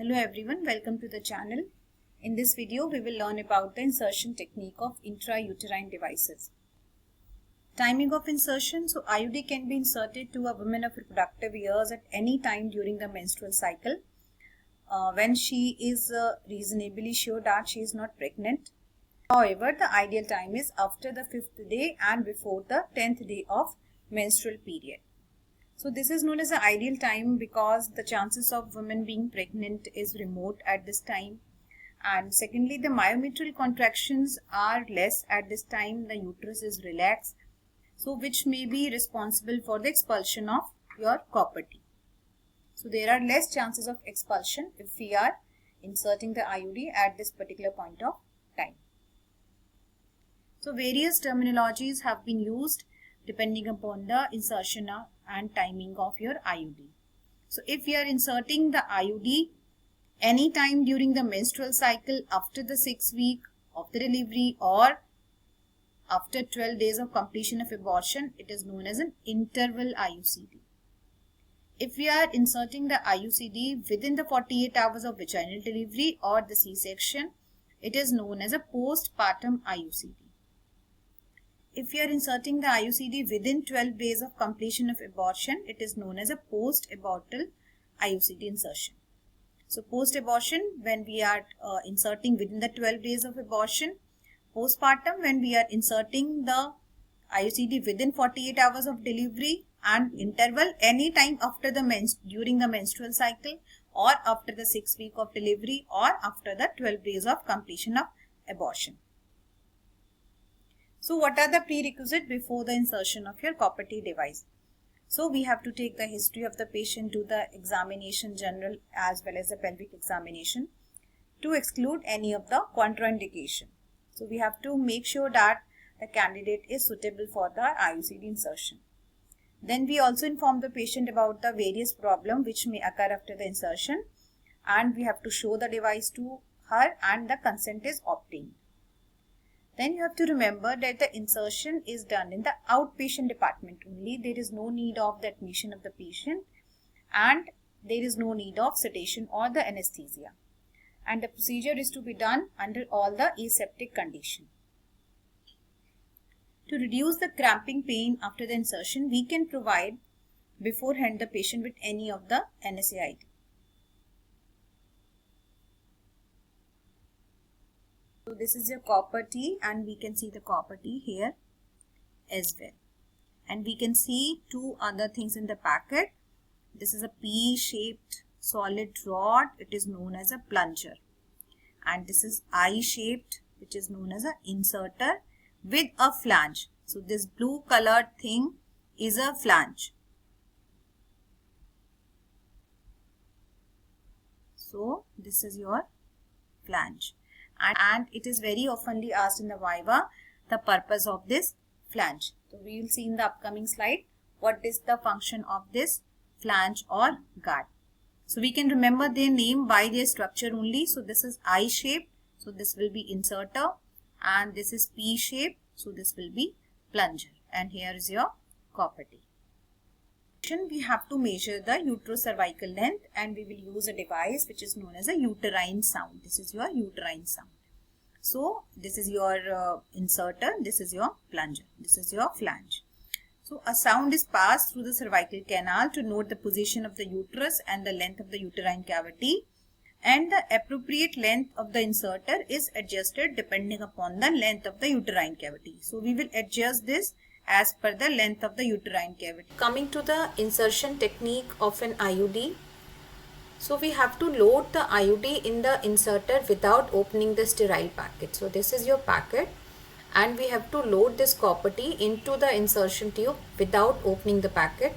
Hello everyone, welcome to the channel. In this video, we will learn about the insertion technique of intrauterine devices. Timing of insertion. So IUD can be inserted to a woman of reproductive years at any time during the menstrual cycle when she is reasonably sure that she is not pregnant. However, the ideal time is after the 5th day and before the 10th day of menstrual period. So this is known as the ideal time because the chances of women being pregnant is remote at this time. And secondly, the myometrial contractions are less at this time. The uterus is relaxed, so which may be responsible for the expulsion of your copper T. So there are less chances of expulsion if we are inserting the IUD at this particular point of time. So various terminologies have been used depending upon the insertion and timing of your IUD. So if we are inserting the IUD any time during the menstrual cycle after the 6th week of the delivery or after 12 days of completion of abortion, it is known as an interval IUCD. If we are inserting the IUCD within the 48 hours of vaginal delivery or the C-section, it is known as a postpartum IUCD. If we are inserting the IUCD within 12 days of completion of abortion, it is known as a post-abortal IUCD insertion. So post-abortion, when we are inserting within the 12 days of abortion. Postpartum, when we are inserting the IUCD within 48 hours of delivery, and interval any time after the during the menstrual cycle or after the 6th week of delivery or after the 12 days of completion of abortion. So what are the prerequisites before the insertion of your copper T device? So we have to take the history of the patient, do the examination general as well as the pelvic examination to exclude any of the contraindication. So we have to make sure that the candidate is suitable for the IUCD insertion. Then we also inform the patient about the various problems which may occur after the insertion, and we have to show the device to her and the consent is obtained. Then you have to remember that the insertion is done in the outpatient department only. There is no need of the admission of the patient and there is no need of sedation or the anesthesia. And the procedure is to be done under all the aseptic condition. To reduce the cramping pain after the insertion, we can provide beforehand the patient with any of the NSAID. So this is your copper T and we can see the copper T here as well. And we can see two other things in the packet. This is a P-shaped solid rod. It is known as a plunger. And this is I-shaped, which is known as an inserter with a flange. So this blue colored thing is a flange. So this is your flange. And it is very oftenly asked in the Viva the purpose of this flange. So we will see in the upcoming slide what is the function of this flange or guard. So we can remember their name by their structure only. So this is I-shaped, so this will be inserter, and this is P-shaped, so this will be plunger. And here is your copper T. We have to measure the uterocervical length and we will use a device which is known as a uterine sound. This is your uterine sound. So this is your inserter, this is your plunger, this is your flange. So a sound is passed through the cervical canal to note the position of the uterus and the length of the uterine cavity, and the appropriate length of the inserter is adjusted depending upon the length of the uterine cavity. So we will adjust this as per the length of the uterine cavity. Coming to the insertion technique of an IUD. So we have to load the IUD in the inserter without opening the sterile packet. So this is your packet and we have to load this copper T into the insertion tube without opening the packet.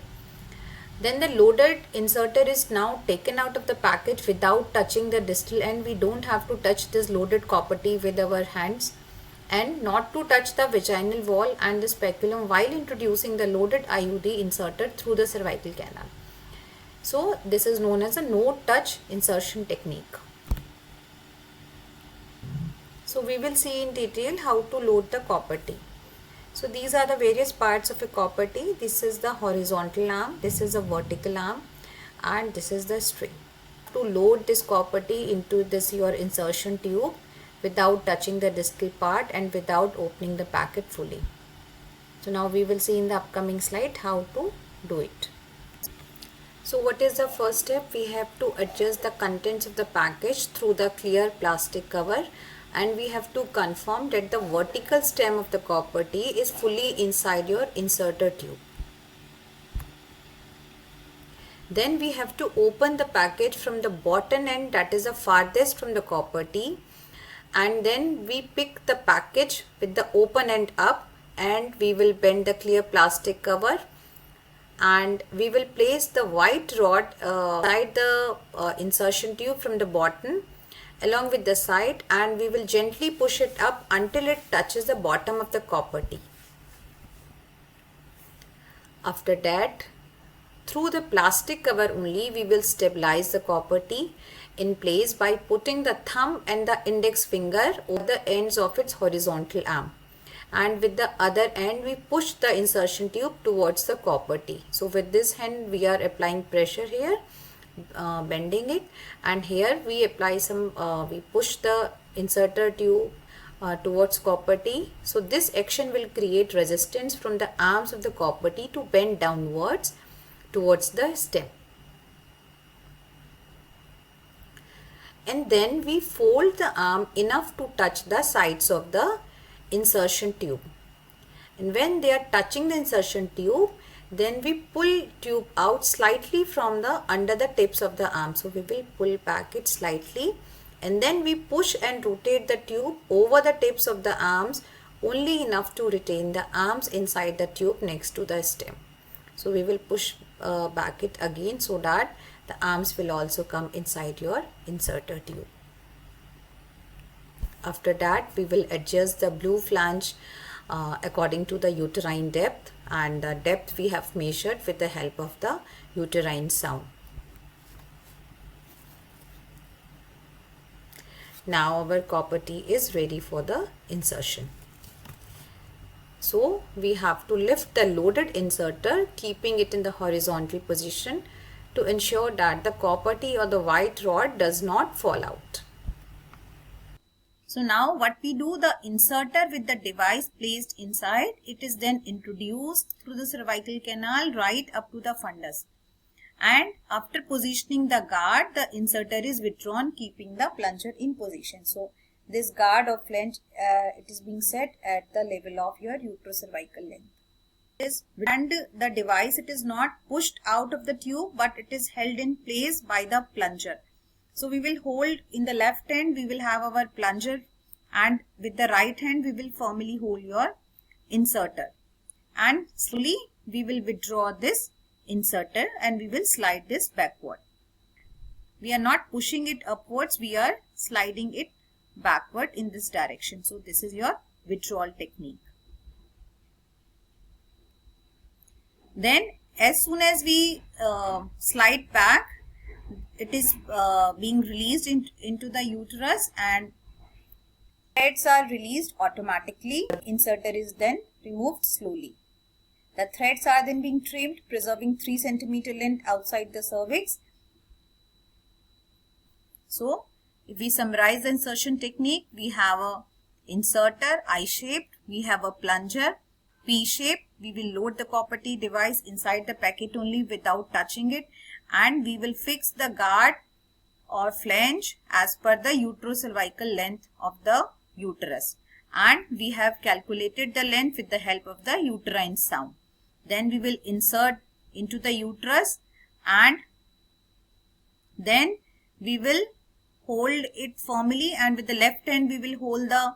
Then the loaded inserter is now taken out of the package without touching the distal end. We don't have to touch this loaded copper T with our hands, and not to touch the vaginal wall and the speculum while introducing the loaded IUD inserter through the cervical canal. So this is known as a no touch insertion technique. So we will see in detail how to load the copper T. So these are the various parts of a copper T. This is the horizontal arm, this is a vertical arm, and this is the string. to load this copper T into this your insertion tube without touching the distal part and without opening the packet fully. So now we will see in the upcoming slide how to do it. So what is the first step? We have to adjust the contents of the package through the clear plastic cover, and we have to confirm that the vertical stem of the copper T is fully inside your inserter tube. Then we have to open the package from the bottom end, that is the farthest from the copper T, and then we pick the package with the open end up, and we will bend the clear plastic cover, and we will place the white rod inside the insertion tube from the bottom along with the side, and we will gently push it up until it touches the bottom of the copper T. After that, through the plastic cover only, we will stabilize the copper T in place by putting the thumb and the index finger over the ends of its horizontal arm, and with the other end we push the insertion tube towards the copper T. So with this hand we are applying pressure here, bending it, and here we apply some we push the inserter tube towards copper T. So this action will create resistance from the arms of the copper T to bend downwards towards the stem. And then we fold the arm enough to touch the sides of the insertion tube, and when they are touching the insertion tube, then we pull tube out slightly from the under the tips of the arm. So we will pull back it slightly, and then we push and rotate the tube over the tips of the arms only enough to retain the arms inside the tube next to the stem. So we will push back it again so that the arms will also come inside your inserter tube. After that, we will adjust the blue flange according to the uterine depth, and the depth we have measured with the help of the uterine sound. Now our copper T is ready for the insertion. So we have to lift the loaded inserter, keeping it in the horizontal position to ensure that the copper T or the white rod does not fall out. So now what we do, the inserter with the device placed inside, it is then introduced through the cervical canal right up to the fundus. And after positioning the guard, the inserter is withdrawn, keeping the plunger in position. So this guard or flange, it is being set at the level of your uterocervical length. And the device, it is not pushed out of the tube, but it is held in place by the plunger. So we will hold in the left hand, we will have our plunger, and with the right hand we will firmly hold your inserter, and slowly we will withdraw this inserter and we will slide this backward. We are not pushing it upwards, we are sliding it backward in this direction. So this is your withdrawal technique. Then as soon as we slide back, it is being released into the uterus, and threads are released automatically. Inserter is then removed slowly. The threads are then being trimmed, preserving 3 cm length outside the cervix. So if we summarize the insertion technique, we have a inserter I-shaped, we have a plunger P-shaped. We will load the copper T device inside the packet only without touching it, and we will fix the guard or flange as per the uterocervical length of the uterus, and we have calculated the length with the help of the uterine sound. Then we will insert into the uterus, and then we will hold it firmly, and with the left hand we will hold the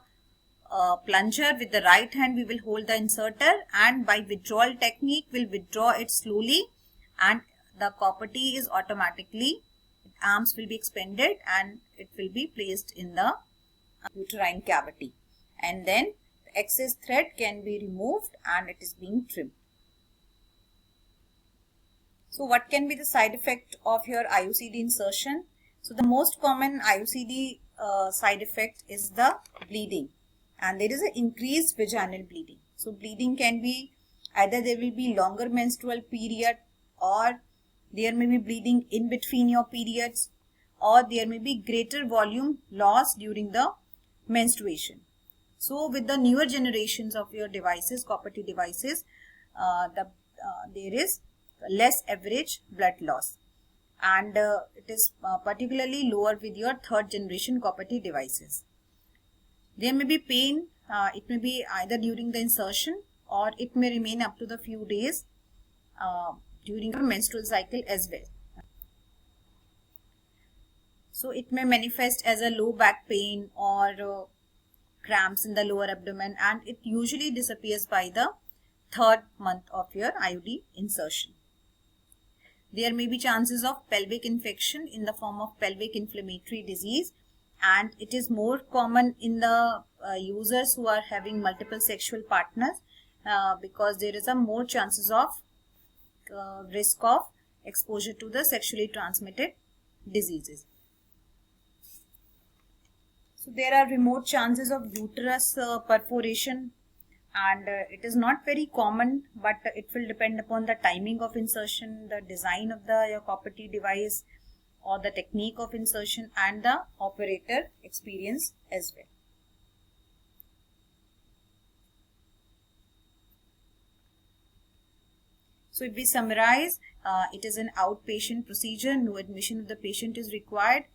plunger, with the right hand we will hold the inserter, and by withdrawal technique will withdraw it slowly, and the copper T is automatically, arms will be expanded and it will be placed in the uterine cavity, and then the excess thread can be removed and it is being trimmed. So what can be the side effect of your IUCD insertion? So the most common IUCD side effect is the bleeding, and there is an increased vaginal bleeding. So bleeding can be either there will be longer menstrual period, or there may be bleeding in between your periods, or there may be greater volume loss during the menstruation. So with the newer generations of your devices, copper T devices, there is less average blood loss, and it is particularly lower with your third generation copper T devices. There may be pain, it may be either during the insertion or it may remain up to the few days during the menstrual cycle as well. So it may manifest as a low back pain or cramps in the lower abdomen, and it usually disappears by the third month of your IUD insertion. There may be chances of pelvic infection in the form of pelvic inflammatory disease, and it is more common in the users who are having multiple sexual partners because there is a more chances of risk of exposure to the sexually transmitted diseases. So there are remote chances of uterus perforation, and it is not very common, but it will depend upon the timing of insertion, the design of your copper T device, or the technique of insertion, and the operator experience as well. So if we summarize, it is an outpatient procedure, no admission of the patient is required.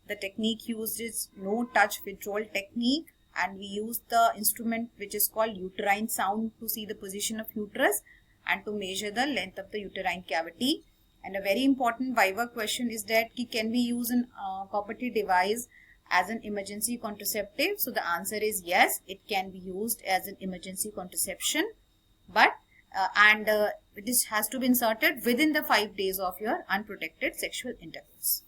The technique used is no touch withdrawal technique, and we use the instrument which is called uterine sound to see the position of uterus and to measure the length of the uterine cavity. And a very important viva question is that can we use an copper T device as an emergency contraceptive? So the answer is yes, it can be used as an emergency contraception, but it has to be inserted within the 5 days of your unprotected sexual intercourse.